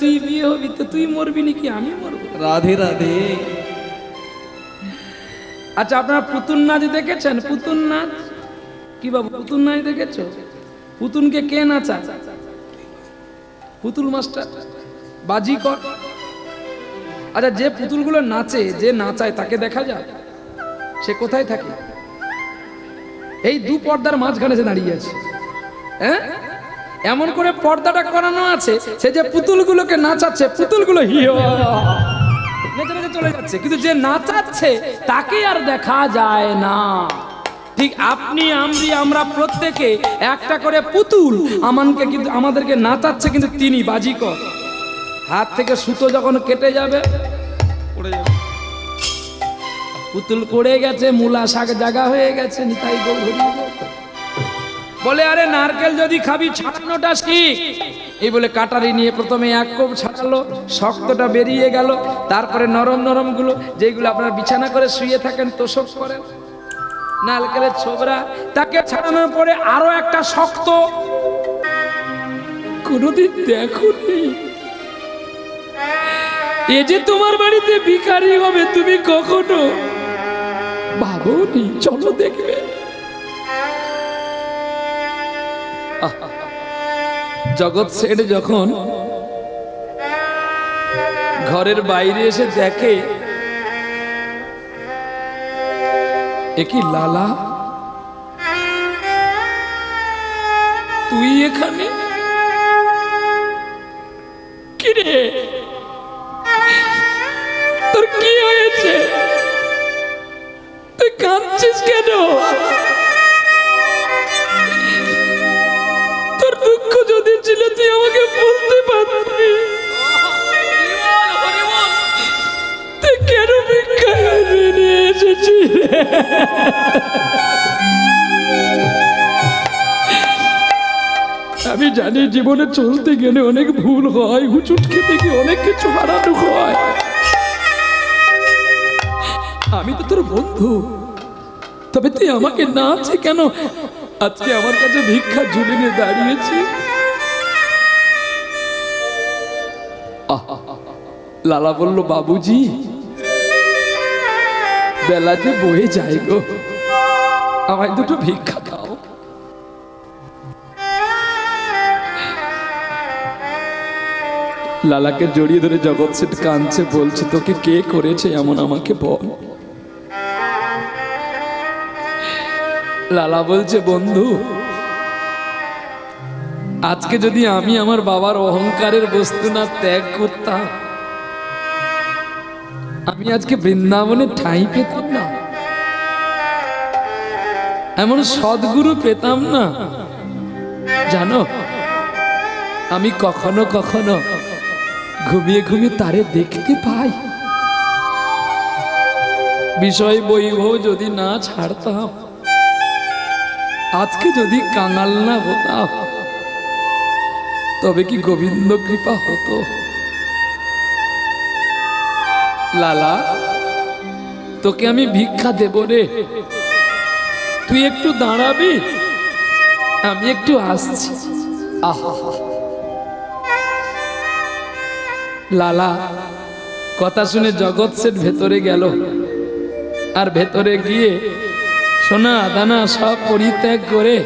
তুই বিয়ে হবি তো তুই মরবি নাকি আমি মরবো? রাধে রাধে। আচ্ছা, আপনারা পুতুল নাচ দেখেছেন? পুতুল নাচ কি বাবু, পুতুল নাচ দেখেছো? পুতুলকে কে নাচায়? পুতুল মাস্টার, বাজিকর। আচ্ছা, যে পুতুলগুলো নাচে, যে নাচায় তাকে দেখা যায়? সে কোথায় থাকে? এই দু পর্দার মাঝখানে সে দাঁড়িয়ে আছে। হ্যাঁ, এমন করে পর্দাটা করানো আছে, সে যে পুতুলগুলোকে নাচাচ্ছে, পুতুলগুলো নেচে নেচে চলে যাচ্ছে, কিন্তু যে নাচাচ্ছে তাকে আর দেখা যায় না। ঠিক আপনি আমরা প্রত্যেকে একটা করে পুতুল, আমাদেরকে নাচাচ্ছে, কিন্তু তিনি বাজিকর। হাত থেকে সুতো যখন কেটে যাবে, পড়ে যাবে, পুতুল পড়ে গেছে, মূলা শাক জাগা হয়ে গেছে। নিতাই গৌর হরি বলে, আরে নারকেল যদি খাবি ছাড়ানোটা শিখ। এই বলে কাটারি নিয়ে প্রথমে এক কোপ ছাড়ালো, শক্তটা বেরিয়ে গেল। তারপরে নরম নরম গুলো, যেগুলো আপনারা বিছানা করে শুয়ে থাকেন, তোষক করেন, নারকেলের ছোবরা, তাকে ছাড়ানোর পরে আরো একটা শক্ত। কোনদিন দেখোনি এ যে তোমার বাড়িতে ভিখারি হবে, তুমি কখনো ভাবোনি? চলো দেখবে। জগৎ সেঠ যখন ঘরের বাইরে এসে দেখে, একই লালা, তুই এখানে? কিরে, তোর কি হয়েছে? তুই কাঁদছিস কেন? তোর দুঃখ যদি ছিল তুই আমাকে বলতে পারবি। তুই কেন ভিক্ষা নিয়ে এসেছিস? আমি জানি জীবনে চলতে গেলে অনেক ভুল হয়, হুচুট খেতে গিয়ে অনেক কিছু হারানো হয়। আমি তো তোর বন্ধু, তবে তুই আমাকে না আছে কেন আজকে আমার কাছে ভিক্ষা ঝুলিয়ে দাঁড়িয়েছি? লালা বলল, বাবুজি বেলা যে বয়ে যায় গো, আমায় দুটো ভিক্ষা দাও। লালাকে জড়িয়ে ধরে জগৎ সেঠ কাঁদছে, বলছে, তোকে কে করেছে এমন, আমাকে বল। লালা বলছে, বন্ধু আজকে যদি আমি আমার বাবার অহংকারের বস্তু না ত্যাগ করতাম, আমি আজকে বৃন্দাবনে ঠাঁই পেতাম না, এমন সদ্গুরু পেতাম না। জানো, আমি কখনো কখনো ঘুমিয়ে ঘুমিয়ে তারে দেখতে পাই। বিষয় বৈভব যদি না ছাড়তাম, আজকে যদি কাঙাল না হতাম, তবে কি গোবিন্দ কৃপা হতো? লালা, তোকে আমি ভিক্ষা দেব রে, তুই একটু দাঁড়াবি, আমি একটু আসছি। আহা, লালা কথা শুনে জগৎ সেঠ ভেতরে গেল, আর ভেতরে গিয়ে সোনা দানা সব পরিত্যাগ করে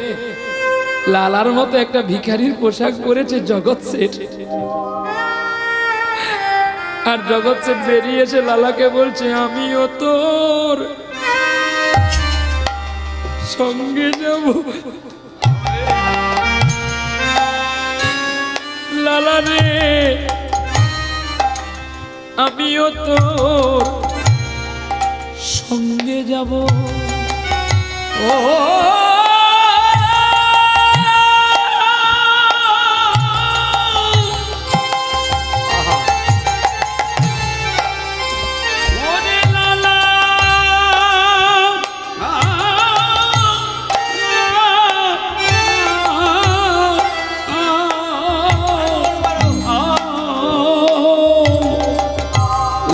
লালার মতো একটা ভিখারির পোশাক পরেছে জগৎ সেঠ। আর জগৎ সেঠ বেরিয়ে এসে লালাকে বলছে, আমিও তোর সঙ্গে যাব। লালা রে, আমিও তোর সঙ্গে যাব। ও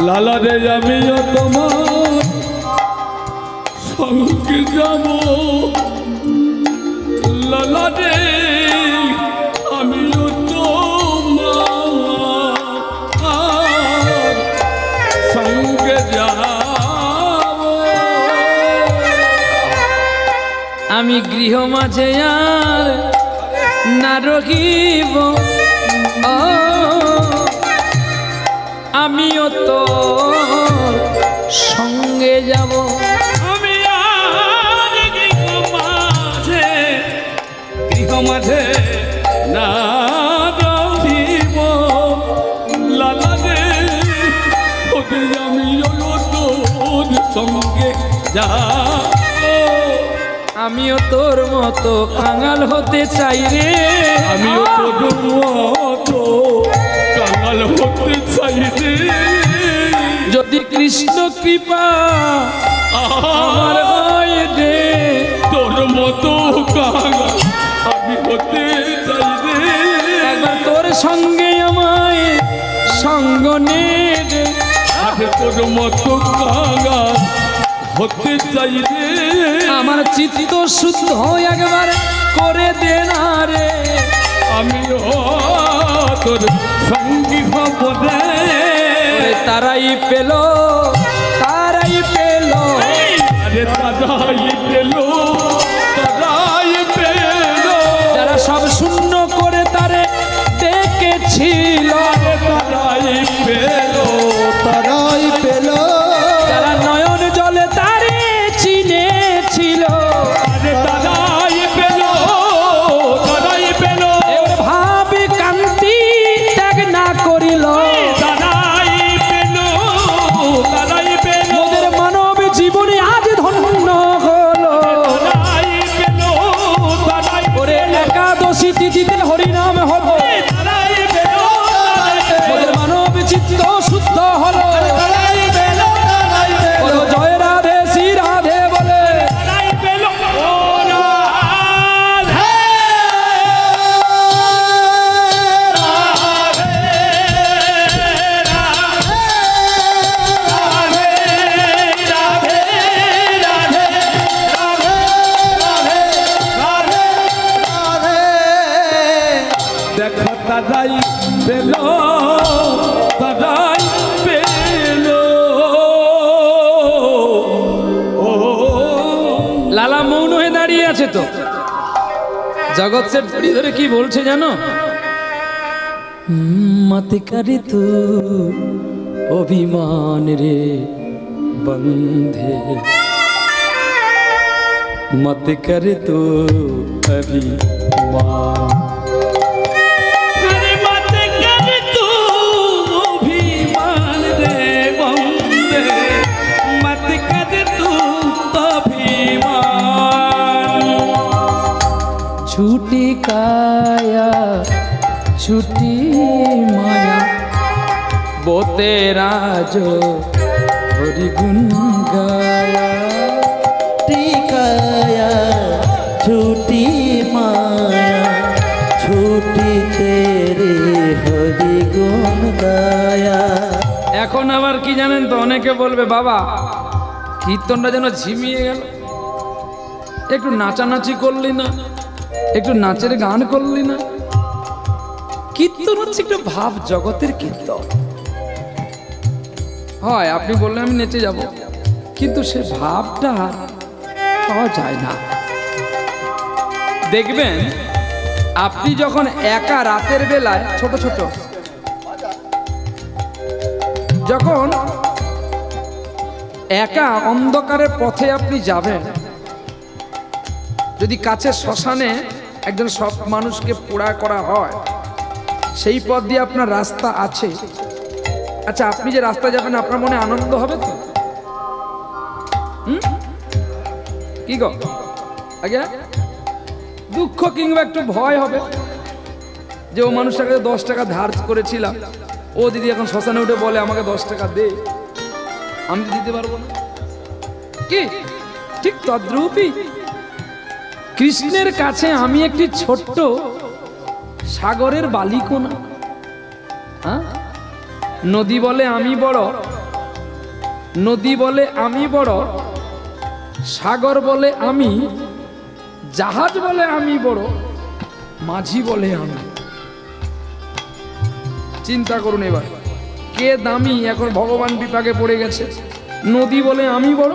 লালা রে, আমিও তোমার সঙ্গে যাব। লালা রে, আমিও তোমার আমি গৃহ মাঝে আর না রহিব, আমিও তো সঙ্গে যাব। আমি আর গৃহ মাঝে না রহিব, লালা রে ওকে আমিও তোর সঙ্গে যাব। আমিও তোর মতো কাঙাল হতে চাই রে, আমিও তোর মতো কাঙাল হতে চাই রে। যদি কৃষ্ণ কৃপা আমার হয় রে, তোর মতো কাঙাল আমি হতে চাই রে। একবার তোর সঙ্গে আমায় সঙ্গ নে রে, আরে তোর মতো কাঙাল হতে চাই রে। আমার চিত্ত শুদ্ধ একবার করে দে না রে, আমিও তোর সঙ্গী হব রে। তারাই পেল, তারাই পেল, আরে তারাই পেল, তারাই পেল, যারা সব শূন্য করে তারে ডেকেছিল, তারাই পেল, তারাই পেল, যারা নয়ন জলে তারে চিনেছিল, আরে তারাই পেল, তারাই পেল, এবার ভাবি কান্তি ত্যাগ না করিল, তারাই পেল, তারাই পেল, ওদের মানব জীবনে আজ ধন্য হলো। তারাই পেল, তারাই ওরে একাদশী তিথিতে হরিনাম হলো, তারাই পেল, ওদের মানব চিত্ত শুদ্ধ হলো। তারাই পেল, তারাই পেল, বলো জয় রাধে শ্রী রাধে বলে, তারাই পেল। ও রাধে, দেখো তারাই পেল, তারাই পেল। ও লালা মৌন হয়ে দাঁড়িয়ে আছে তো। জগৎ সে ধরে ধরে কি বলছে জানো? মত করে তু অভিমান রে বন্ধে, মত করে তু অভিমান। মত কর তু অভিমান রে বন্দে, মত কর তু অভিমান। ছুটি কায়া ছুটি মায়া, वो तेरा जो हरि गुण गाया। টিকায়া ছুটি মায়া, ছুটি তেরে হরি গুণ গায়া। এখন আবার কি জানেন তো, অনেকে বলবে বাবা কীর্তনটা যেন ঝিমিয়ে গেল, একটু নাচানাচি করলি না, একটু নাচের গান করলি না। কীর্তন হচ্ছে একটু ভাব জগতের কীর্তন। হয় আপনি বললেন আমি নেচে যাব, কিন্তু সে ভাবটা পাওয়া যায় না। দেখবেন আপনি যখন একা রাতের বেলায় ছোট ছোট, যখন একা অন্ধকারের পথে আপনি যাবেন, যদি কাছে শ্মশানে একজন সব মানুষকে পোড়া করা হয়, সেই পথ দিয়ে আপনার রাস্তা আছে, আচ্ছা আপনি যে রাস্তা যাবেন আপনার মনে আনন্দ হবে তো? কি গো আগে দুঃখ কিংবা একটু ভয় হবে যে ও মানুষটাকে 10 টাকা ধার করেছিলাম, ও দিদি এখন শ্মশানে উঠে বলে আমাকে 10 টাকা দে, আমি তো দিতে পারবো না। কি ঠিক তদ্রূপই কৃষ্ণের কাছে আমি একটি ছোট্ট সাগরের বালিকণা। হ্যাঁ, নদী বলে আমি বড়, নদী বলে আমি বড়, সাগর বলে আমি, জাহাজ বলে আমি বড়, মাঝি বলে আমি। চিন্তা করুন এবার কে দামি। এখন ভগবান বিপাকে পড়ে গেছে। নদী বলে আমি বড়,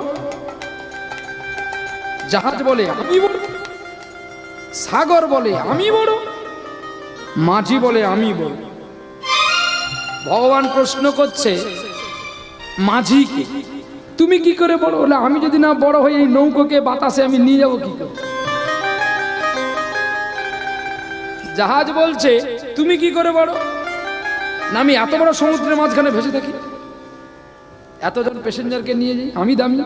জাহাজ বলে আমি বড়, সাগর বলে আমি বড়, মাঝি বলে আমি বড়। ভগবান প্রশ্ন করছে মাঝিকে, তুমি কি করে বড়? বলে আমি যদি না বড় হই এই নৌকোকে বাতাসে আমি নিয়ে যাবো কি করে? জাহাজ বলছে তুমি কি করে বড়? না আমি এত বড় সমুদ্রের মাঝখানে ভেসে থাকি, এতজন প্যাসেঞ্জারকে নিয়ে যাই, আমি দামি।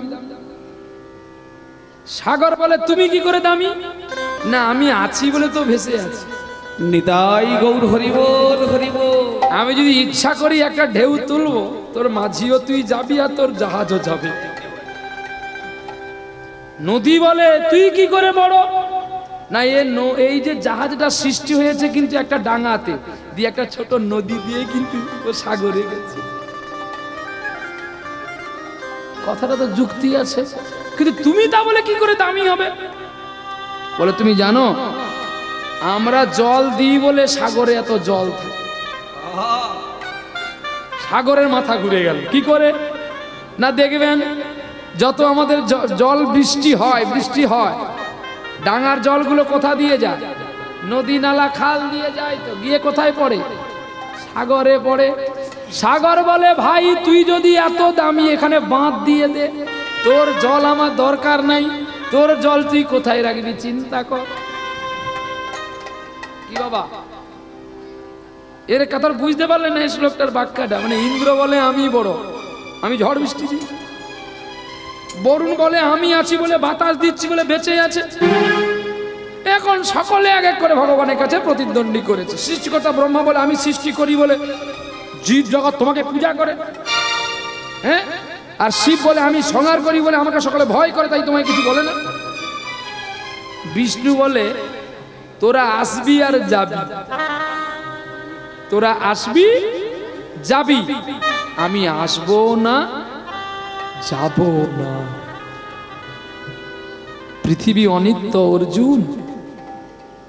সাগর বলে তুমি কি করে দামি? না আমি আছি বলে তো ভেসে আছি। নিতাই গৌর হরিবোল হরিবোল। আমি যদি ইচ্ছা করি একটা ঢেউ তুলবো, তোর মাঝিও তুই যাবি আর তোর জাহাজও যাবে। নদী বলে তুই কি করে বড়? না এই যে জাহাজটা সৃষ্টি হয়েছে কিন্তু একটা ডাঙাতে দিয়ে, একটা ছোট নদী দিয়ে কিন্তু ও সাগরে গেছে। কথাটা তো যুক্তি আছে, কিন্তু তুমি তা বলে কি করে দামি হবে? বলে তুমি জানো আমরা জল দিই বলে সাগরে এত জল থাকে। সাগরের মাথা ঘুরে গেল কি করে? না দেখবেন যত আমাদের জল বৃষ্টি হয় ডাঙার জলগুলো কোথা দিয়ে যায়? নদী নালা খাল দিয়ে যায়, তো গিয়ে কোথায় পড়ে? সাগরে পড়ে। সাগর বলে ভাই তুই যদি এত দামি এখানে বাঁধ দিয়ে দে, তোর জল আমার দরকার নাই, তোর জল তুই কোথায় রাখবি চিন্তা কর। কি বাবা এর কথা বুঝতে পারলেন না? এই শ্লোকটার বাক্যটা মানে ইন্দ্র বলে আমি বড়, আমি ঝড় বৃষ্টি দিই। বরুণ বলে আমি আছি বলে বাতাস দিচ্ছি বলে বেঁচে আছে। এখন সকলে এক এক করে ভগবানের কাছে প্রতিদ্বন্দ্বী করেছে। সৃষ্টিকর্তা ব্রহ্মা বলে আমি সৃষ্টি করি বলে জীব জগৎ তোমাকে পূজা করে, হ্যাঁ? আর শিব বলে আমি সংহার করি বলে আমাকে সকলে ভয় করে, তাই তোমায় কিছু বলে না। বিষ্ণু বলে তোরা আসবি আর যাবি, তোরা আসবি যাবি, আমি আসবো না যাব না। পৃথিবী অনিত্য অর্জুন,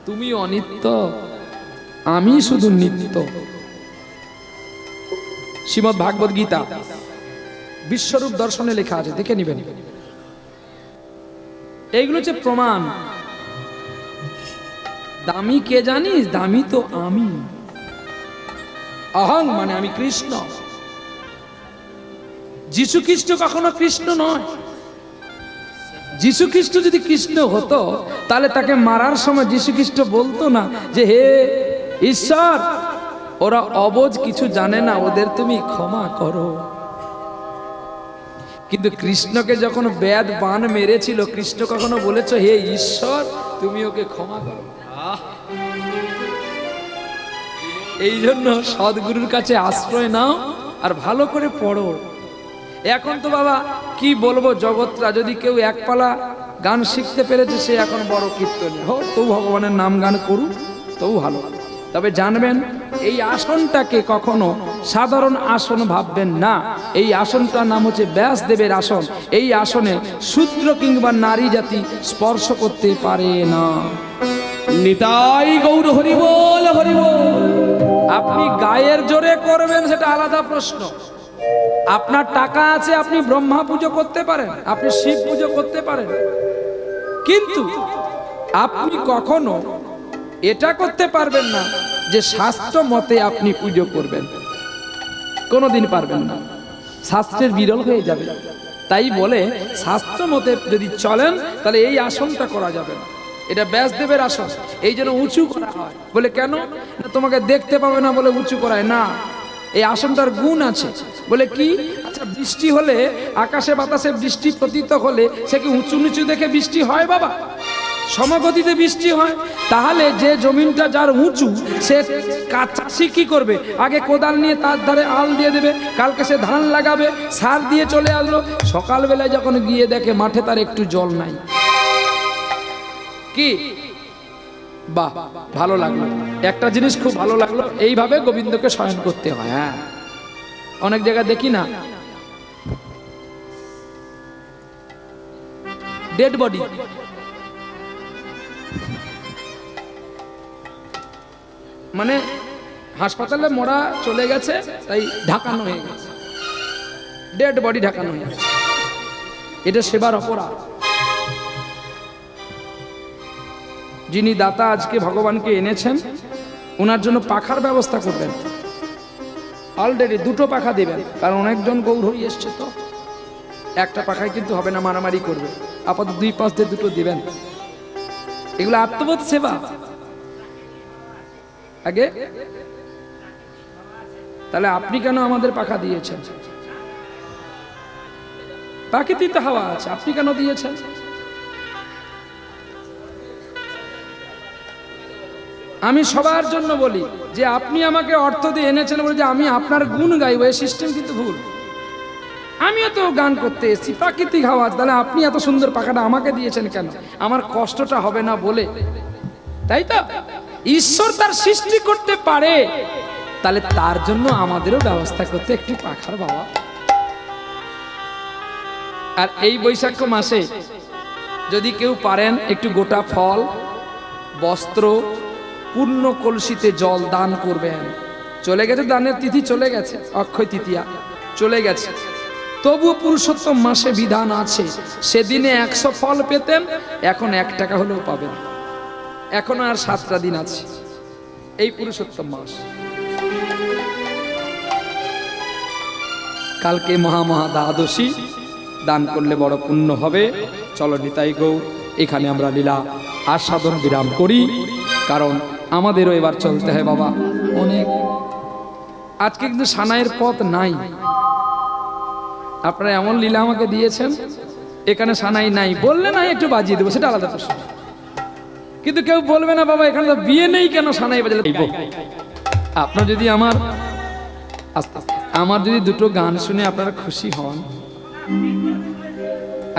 তুমি অনিত্য, আমি শুধু নিত্য। শ্রীমদ্ ভাগবত গীতা বিশ্বরূপ দর্শনে লেখা আছে, দেখে নিবেন। এইগুলো হচ্ছে প্রমাণ। দামি কে জানিস? দামি তো আমি। অহং মানে আমি কৃষ্ণ। যিশু খ্রিস্ট কখনো কৃষ্ণ নয়। যিশু খ্রিস্ট যদি কৃষ্ণ হতো তাহলে তাকে মারার সময় যিশু খ্রিস্ট বলতো না যে হে ঈশ্বর ওরা অবোধ কিছু জানে না, ওদের তুমি ক্ষমা করো। কিন্তু কৃষ্ণকে যখন বেদ বান মেরেছিল, কৃষ্ণ কখনো বলেছ হে ঈশ্বর তুমি ওকে ক্ষমা করো? এই জন্য সদ্গুরুর কাছে আশ্রয় নাও আর ভালো করে পড়ো। এখন তো বাবা কি বলবো, জগৎরা যদি কেউ একপালা গান শিখতে পেরেছে সে এখন বড় কীর্তনী হোক, তো ভগবানের নাম গান করুক, তবু ভালো। তবে জানবেন এই আসনটাকে কখনো সাধারণ আসন ভাববেন না। এই আসনটার নাম হচ্ছে ব্যাসদেবের আসন। এই আসনে শূদ্র কিংবা নারী জাতি স্পর্শ করতে পারে না। নিতাই গৌর হরিবোল হরিবোল। আপনি গায়ের জোরে করবেন সেটা আলাদা প্রশ্ন। আপনার টাকা আছে, আপনি ব্রহ্মা পুজো করতে পারেন, আপনি শিব পুজো করতে পারেন, কিন্তু আপনি কখনো এটা করতে পারবেন না যে শাস্ত্র মতে আপনি পুজো করবেন, কোনোদিন পারবেন না। শাস্ত্রের বিরল হয়ে যাবে। তাই বলে শাস্ত্র মতে যদি চলেন তাহলে এই আসনটা করা যাবে না। এটা ব্যাসদেবের আসন, এই জন্য উঁচু করা হয়। বলে কেন? না তোমাকে দেখতে পাবে না বলে উঁচু করায় না। এই আসনটার গুণ আছে। বলে কি? আচ্ছা বৃষ্টি হলে, আকাশে বাতাসে বৃষ্টি পতিত হলে সে কি উঁচু নিচু দেখে বৃষ্টি হয় বাবা? সমগতিতে বৃষ্টি হয়। তাহলে যে জমিনটা যার উঁচু সে চাষি কি করবে? আগে কোদাল নিয়ে তার ধারে আল দিয়ে দেবে, কালকে সে ধান লাগাবে, সার দিয়ে চলে আসলো। সকালবেলায় যখন গিয়ে দেখে মাঠে তার একটু জল নাই, কি বাহ ভালো লাগলো। একটা জিনিস খুব ভালো লাগলো, এইভাবে গোবিন্দকে শয়ন করতে হয়। হ্যাঁ, অনেক জায়গায় দেখি না ডেড বডি, মানে হাসপাতালে মরা চলে গেছে তাই ঢাকানো হয়ে গেছে, ডেড বডি ঢাকানো হয়ে গেছে। এটা সেবার অপরাধ। যিনি দাতা আজকে ভগবানকে এনেছেন, ওনার জন্য পাখার ব্যবস্থা করবেন। অলরেডি দুটো পাখা দেবেন, কারণ অনেকজন গৌরহরি এসছে, তো একটা পাখায় কিন্তু হবে না, মারামারি করবে। আপাতত 2 পাশ দিয়ে দুটো দিবেন। এগুলো আত্মবোধ সেবা। আগে তাহলে আপনি কেন আমাদের পাখা দিয়েছেন? প্রাকৃতিক হাওয়া আছে, আপনি কেন দিয়েছেন? আমি সবার জন্য বলি যে আপনি আমাকে অর্থ দিয়ে এনেছেন বলে যে আমি আপনার গুণ গাইব, এই সিস্টেম কিন্তু ভুল। আমিও তো গান করতে এসেছি, প্রাকৃতিক হাওয়া, তাহলে আপনি এত সুন্দর পাখাটা আমাকে দিয়েছেন কেন? আমার কষ্টটা হবে না বলে, তাই তো? ঈশ্বর তার সৃষ্টি করতে পারে, তাহলে তার জন্য আমাদেরও ব্যবস্থা করতে একটু পাখার বাবা। আর এই বৈশাখ মাসে যদি কেউ পারেন একটু গোটা ফল, বস্ত্র, পূর্ণ কলসিতে জল দান করবেন। চলে গেছে দানের তিথি, চলে গেছে অক্ষয় তৃতীয়া, চলে গেছে, তবুও পুরুষোত্তম মাসে বিধান আছে। সেদিনে 100 ফল পেতেন, এখন 1 টাকা হলেও পাবেন। এখন আর 7টা দিন আছে এই পুরুষোত্তম মাস। কালকে মহা দ্বাদশী, দান করলে বড় পুণ্য হবে। চলো নিতাই গৌর, এখানে আমরা লীলা আস্বাদন বিরাম করি, কারণ আমাদেরও এবার চলতে হয় বাবা অনেক। আজকে কিন্তু সানাইয়ের পথ নাই। আপনারা এমন লীলা আমাকে দিয়েছেন, এখানে সানাই নাই, বললে না একটু বাজিয়ে দেবো, সেটা আলাদা প্রশ্ন। কিন্তু কেউ বলবে না বাবা এখানে তো বিয়ে নেই, কেন সানাই বাজালে? আপনার যদি আমার যদি দুটো গান শুনে আপনারা খুশি হন,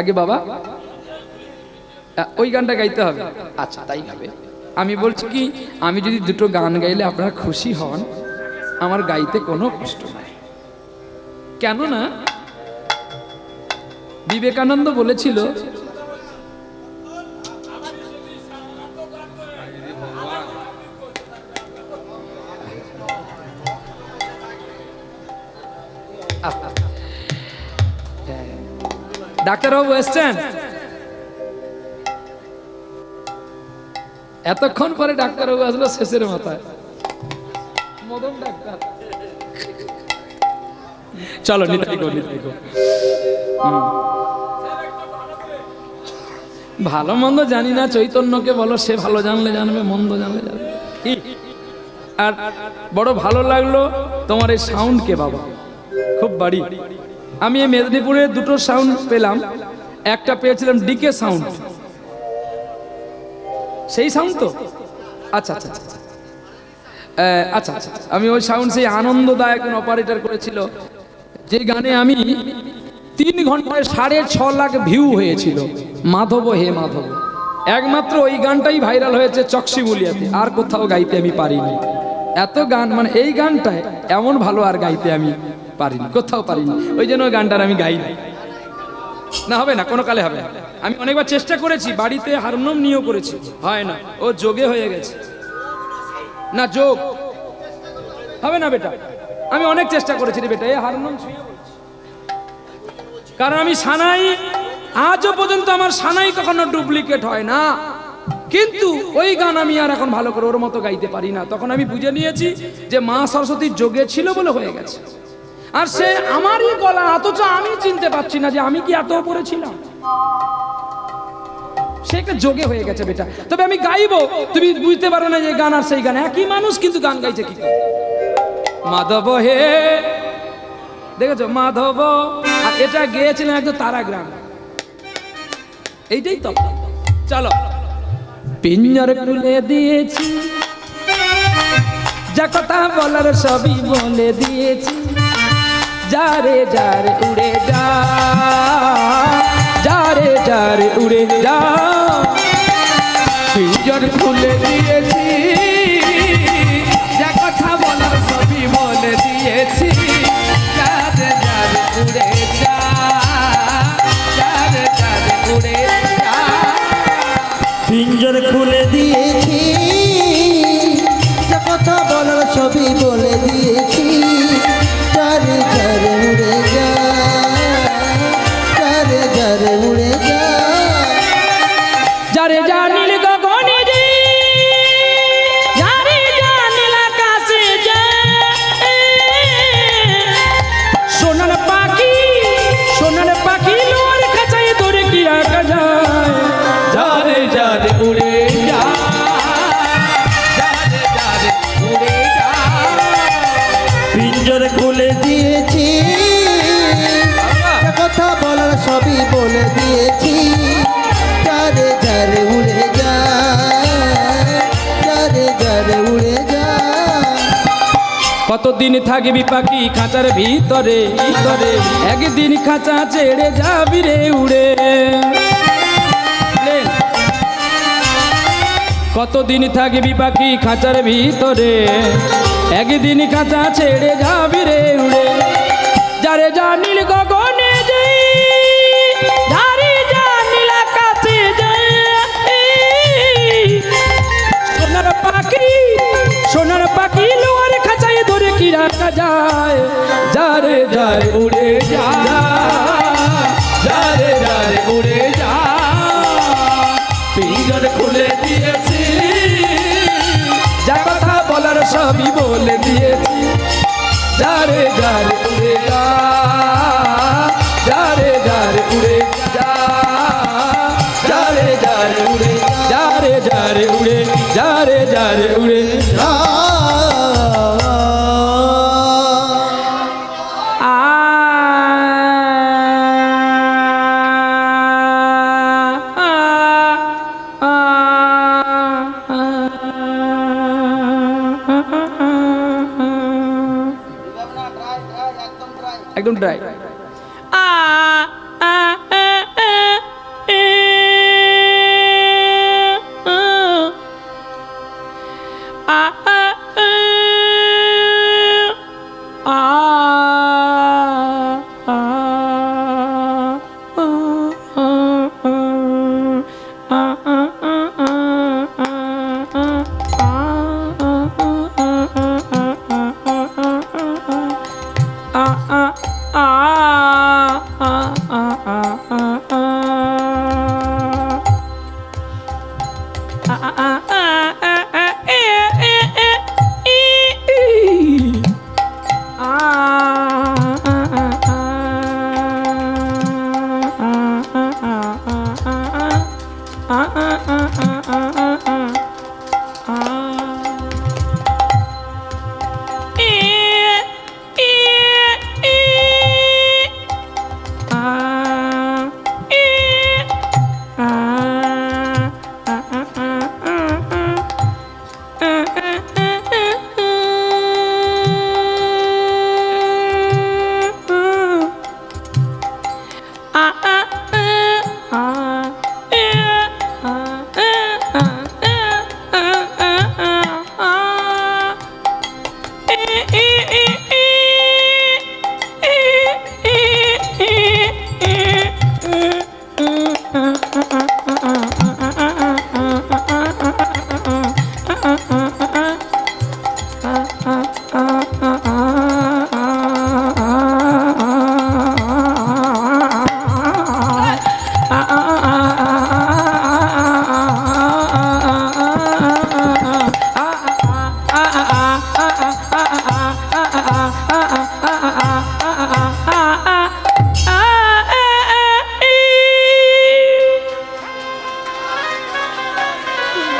আগে বাবা ওই গানটা গাইতে হবে। আচ্ছা তাই হবে। আমি বলছি কি, আমি যদি দুটো গান গাইলে আপনারা খুশি হন, আমার গাইতে কোনো কষ্ট নাই। কেননা বিবেকানন্দ বলেছিল, ডাক্তারবাবু এসছেন, এতক্ষণ পরে ডাক্তারবাবু আসলো শেষের মাথায়, মদন ডাক্তার। চলো নিতাই গো, নিতাই গো। ভালো মন্দ জানি না, চৈতন্যকে বলো, সে ভালো জানলে জানবে, মন্দ জানলে জানবে। আর বড় ভালো লাগলো তোমার এই সাউন্ডকে বাবা, খুব বাড়ি। আমি এই মেদিনীপুরে দুটো সাউন্ড পেলাম, একটা পেয়েছিলাম ডিকে সাউন্ড, সেই সাউন্ড তো আচ্ছা আচ্ছা আচ্ছা আচ্ছা, আমি ওই সাউন্ড সেই আনন্দদায়ক অপারেটর করেছিল, যে গানে আমি 3 ঘন্টায় 6.5 লাখ ভিউ হয়েছিল, মাধব হে মাধব। একমাত্র ওই গানটাই ভাইরাল হয়েছে চকসি বলিয়াতে, আর কোথাও গাইতে আমি পারিনি। এত গান, মানে এই গানটায় এমন ভালো আর গাইতে আমি পারিনি, কোথাও পারিনি। ওই জন্য ওই গানটার আমি গাই না, হবে না, কোনো কালে হবে না। আমি অনেকবার চেষ্টা করেছি, বাড়িতে হারমোনিয়াম নিয়েও করেছি, হয় না, ও যোগে হয়ে গেছে না, যোগ হবে না বেটা। আমি অনেক চেষ্টা করেছি রে বেটা, এই হারমোনিয়াম ছুঁয়ে বলছি, কারণ আমি সানাই, আজও পর্যন্ত আমার সানাই কখনো ডুপ্লিকেট হয় না। কিন্তু ওই গান আমি আর এখন ভালো করে ওর মতো গাইতে পারি না। তখন আমি বুঝে নিয়েছি যে মা সরস্বতীর যোগে ছিল বলে হয়ে গেছে, আর সে আমারই গলা, অথচ আমি চিনতে পারছি না যে আমি কি এত উপরে ছিলাম। সে একটা যোগে হয়ে গেছে বেটা। তবে আমি গাইবো, তুমি বুঝতে পারো না যে গান আর সেই গান একই মানুষ, কিন্তু গান গাইছে কি করে। মাধব হে, দেখেছো মাধব, আর এটা গেয়েছিলেন একদম তারাগ্রাম, এইটাই তো। চলো, পিঞ্জর খুলে দিয়েছি, যা কথা বলার সবই বলে দিয়েছি, যারে যারে উড়ে যা, যারে যারে উড়ে যা। পিঞ্জর খুলে দিয়েছি, যা কথা বলার সবই বলে দিয়েছি, যারে যারে উড়ে যা, যারে যারে উড়ে যা। পিঞ্জর খুলে দিয়েছি, যা কথা বলার সবই বলে দিয়েছি, যারে যারে উড়ে যা, যারে যারে উড়ে যা। যারে যা নীল গগনে যে খুলে দিয়েছি, যে কথা বলার সবই বলে দিয়েছি। যারে যারে উড়ে যা, যারে যারে উড়ে যা। কতদিন থাকবি পাখি খাঁচার ভিতরে ভিতরে, একদিন খাঁচা ছেড়ে যাবি রে উড়ে। কতদিন থাকবি পাখি খাঁচার ভিতরে, একদিন খাঁচা ছেড়ে যাবি রে উড়ে। যারে জানিল গগনে যাই, যারে জানিল আকাশে যাই, সোনার পাখি সোনার পাখি লোয়ার খাঁচায় ধরে কি রাখা যায়। যারে যারে উড়ে যা, যারে যারে উড়ে যা, পিঞ্জর খুলে দিয়েছি, যা কথা বলার সবই বলে দিয়েছি। যারে যারে উড়ে যা, যারে যারে উড়ে যা, যারে যারে উড়ে, যারে যারে উড়ে, যারে যারে উড়ে যা। একদম ড্রাই।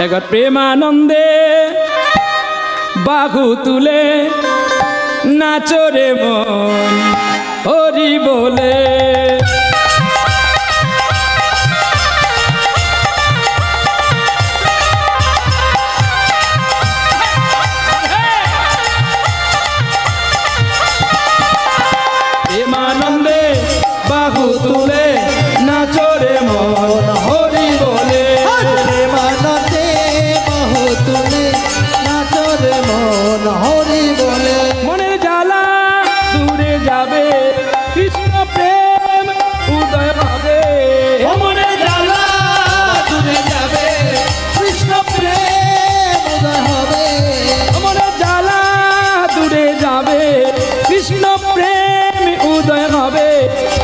একবার প্রেমানন্দে বাহু তুলে নাচরে মন হরি বলে। প্রেমানন্দে বাহু তুলে নাচরে মন হরি বলে। প্রেমানন্দে বাহু তুলে নাচরে মন হরি বলে। মনের জ্বালা দূরে যাবে, কৃষ্ণ প্রেম উদয় হবে। মনের জ্বালা দূরে যাবে, কৃষ্ণ প্রেম উদয় হবে। মনের জ্বালা দূরে যাবে, কৃষ্ণ প্রেম উদয় হবে।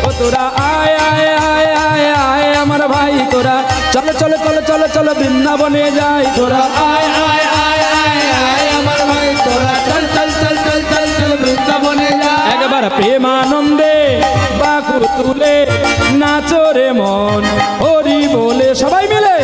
ও তোরা আয় আয় আয় আয় আয় আমার ভাই, তোরা চলো চলো চলো চলো চলো বৃন্দাবনে যাই। তোরা আয় আয় আয় আয় আয় আমার ভাই, তোরা চল চল চল চল চল চল বৃন্দাবনে যাই। একবার প্রেমানন্দে বাহু তুলে নাচরে মন হরি বলে, সবাই মিলে।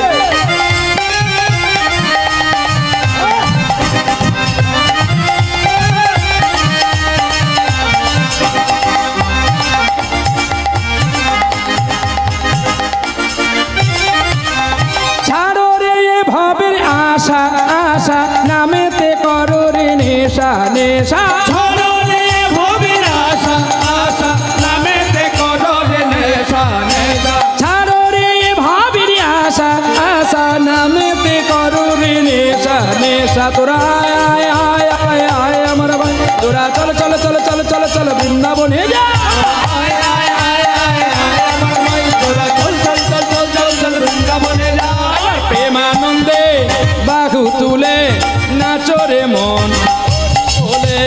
নেশা ঝরলে ভবের আশা আশা নামেতে করো রে নেশা নেশা ছাড়ো রে ভাবির আশা আশা নামেতে করো রে নেশা নেশা তোরা আয় আয় আয় আয় আমার ভাই তোরা চলো চলো চলো চলো চলো চলো বৃন্দাবনে যা আয় আয় আয় আয় আয় আমার ভাই তোরা চল চল চল চল চল চল বৃন্দাবনে যায় প্রেমানন্দে বাহু তুলে নাচরে মন বলে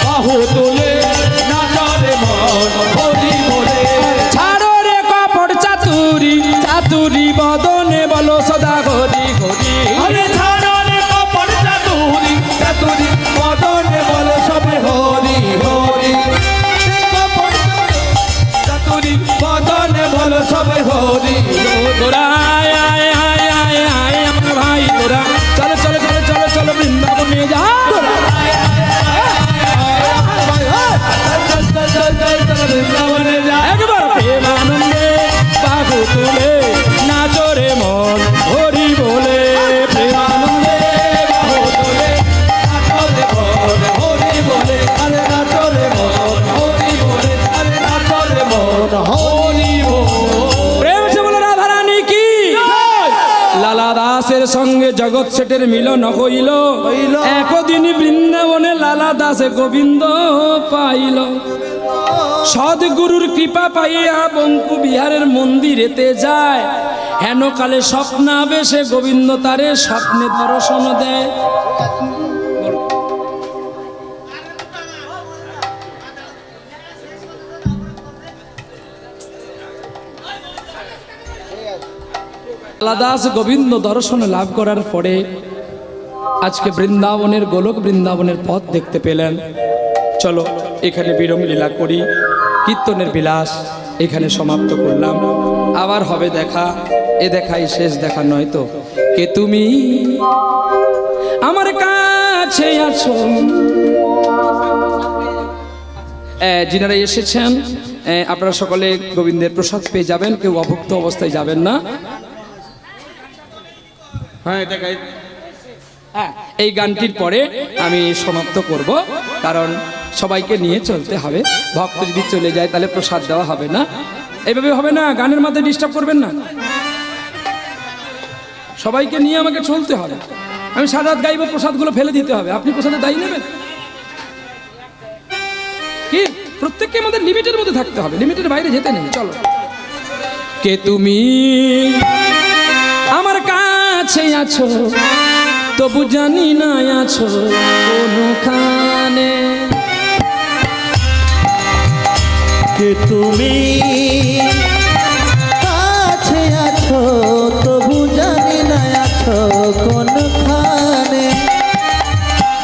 বাহু তুলে নাচরে মন হরি বলে ছাড়ো রে কপট চাতুরি চাতুরি বদনে বলো সদা হরি হরি আরে ছাড়লে কপট চাতুরি চাতুরি মদনে বলে সবে হরি হরি চাতুরি মদনে বলে সবে হরি তোরা আয় আয় আয় আয় আয় আমার ভাই তোরা চলো চলো চলো চলো চলো বৃন্দাবনে যা তোরা চল চল চল চল চল বৃন্দাবনে যায় একবার প্রেমানন্দে বাহু তুলে নাচরে মন হরি বলে প্রেমানন্দে বাহু তুলে নাচরে মন হরি বলে আরে নাচরে মন হরি বলে আরে নাচরে মন হরি বলে প্রেম সে বলে রাধা রানী কি লালা দাসের সঙ্গে জগৎ শেঠের মিলন হইল একদিন বৃন্দাবনে লালা দাসে গোবিন্দ পাইল সদ্গুরুর কৃপা পাইয়া বঙ্কু বিহারের মন্দিরেতে যায় হেন কালে স্বপ্নাবেশে গোবিন্দ তারে স্বপ্নে দর্শন দেয় লাদাস গোবিন্দ দর্শন লাভ করার পরে আজকে বৃন্দাবনের গোলক বৃন্দাবনের পথ দেখতে পেলেন চলো এখানে বিরম লীলা করি কীর্তনের বিলাস এখানে সমাপ্ত করলাম আবার হবে দেখা এ দেখাই শেষ দেখা নয় তো কে তুমি আমার কাছে আছো যিনারা এসেছেন আপনারা সকলে গোবিন্দের প্রসাদ পেয়ে যাবেন কেউ অভুক্ত অবস্থায় যাবেন না হ্যাঁ দেখাই এই গানটির পরে আমি সমাপ্ত করব কারণ সবাইকে নিয়ে চলতে হবে ভক্ত যদি চলে যায় তাহলে প্রসাদ দেওয়া হবে না এইভাবে হবে না গানের মধ্যে ডিস্টার্ব করবেন না সবাইকে নিয়ে আমাকে চলতে হবে আমি সারা রাত গাইব প্রসাদগুলো ফেলে দিতে হবে আপনি প্রসাদে দায়ী নেবেন কি প্রত্যেককে আমাদের লিমিটের মধ্যে থাকতে হবে লিমিটের বাইরে যেতে নেই চলো কে তুমি আমার কাছে আছো তবু জানি না আছো কোনখানে কে তুমি কাছে আছো তবু জানি না আছো কোনখানে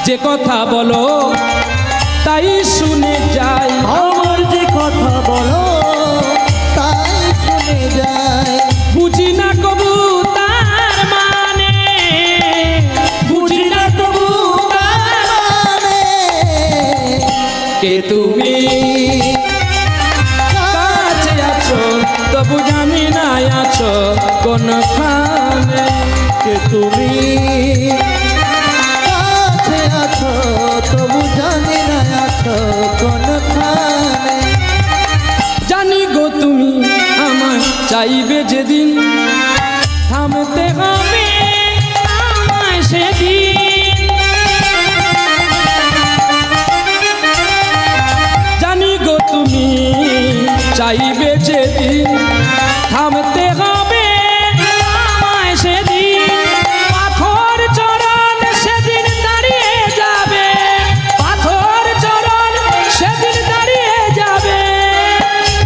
যে কথা বলো তাই শুনে যাই আমার যে কথা বলো তাই শুনে যায় বুঝি না কবু তার মানে বুঝি না কবু তার মানে কে তুমি কাছে আছো তবু জানি না আছো কোনখানে কে তুমি কাছে আছো তবু জানি না আছো কোনখানে জানি গো তুমি আমায় চাইবে যেদিন থামতে হবে আমায় সেদিন জানি গো তুমি চাইবে যেদিন থামতে হবে আমায় সেদিন পাথর চরণ সেদিন দাঁড়িয়ে যাবে পাথর চরণ সেদিন দাঁড়িয়ে যাবে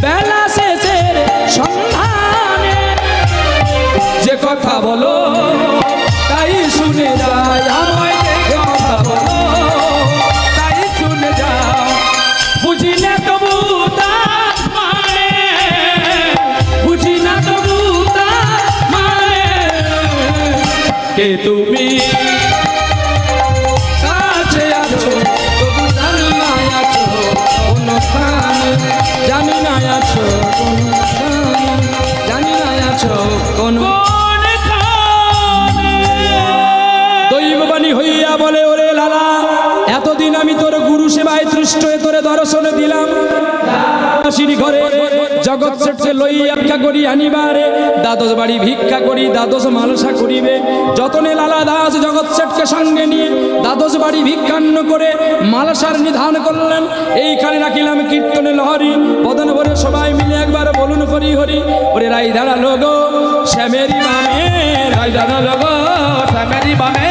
বেলা শেষের সন্ধানে যে কথা বলো তাই শুনে যায় আমায় যে কথা বলো তাই শুনে যাও বুঝিলে তবু তার মানে তুমি কাছে আছো তবু জানি না আছো কোনখানে, জানি না আছো কোনখানে, জানি না আছো কোন দৈববাণী হইয়া বলে ওরে লালা এতদিন আমি তোর গুরু সেবায় তৃষ্ট হয়ে তোরে দর্শন দিলাম সিঁড়ি ঘরে জগৎ শেঠে লইয়া ভিক্ষা করি আনিবারে দ্বাদশ বাড়ি ভিক্ষা করি দ্বাদশ মালসা করিবে যতনে লালা দাস জগৎ শেঠকে সঙ্গে নিয়ে দ্বাদশ বাড়ি ভিক্ষান্ন করে মালসার নিধান করলেন। এইখানে রাখিলাম কীর্তনে লহরি বদন ভরে সবাই মিলে একবার বলুন হরি হরি। ওরে রাই দাঁড়ালো গো শ্যামেরি বামে, রাই দাঁড়ালো গো শ্যামেরি বামে,